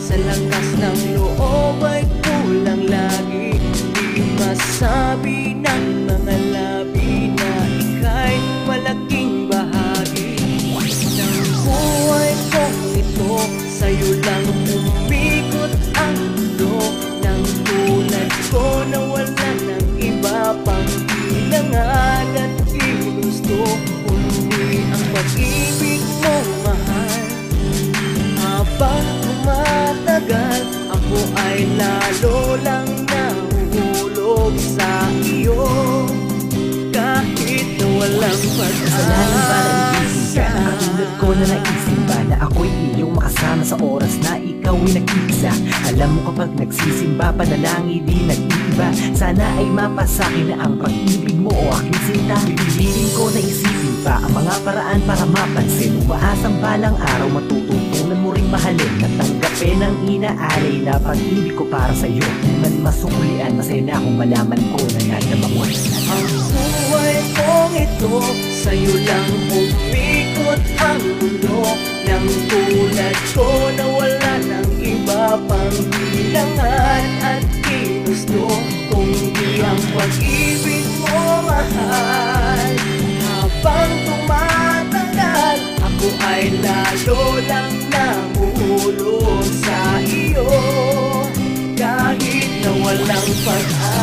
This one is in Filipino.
Sa lakas ng loob ay kulang lagi. Di masabi ng mga labi na ika'y malaking bahagi ng buhay kong ito. Sa'yo lang umikot ang mundo. Nang tulad ko na wala ng iba pang hinangan at ginusto, kundi ang pag-ibig mong mahal. Habang tumatagal, ako ay lalo lang nahuhulog sa iyo, kahit na walang Kasalanan ba na pag-asa. Katulad ko na naisip ba na ako'y iyong makasama sa oras na ikaw ay nag-iisa. Alam mo kapag nagsisimba, panalangin di nag-iiba. Sana ay mapasakin na ang pag-ibig mo o aking sinta. Pipiliin ko na isipin pa ang mga paraan para mapansin. Umaasang balang araw matututunan mo ring mahalin at tanggapin ang inaalay na pag-ibig ko para sa'yo. Di man masuklian, masaya na akong malaman ko na nadama mo. Ang buhay kong ito, sa'yo lang umikot ang mundo. Nang tulad ko na wala ng iba pang kailangan at ginusto, kundi ang pag-ibig mo mahal. Habang tumatagal, ako ay lalo lang nahuhulog sa iyo, kahit na walang pag-asa.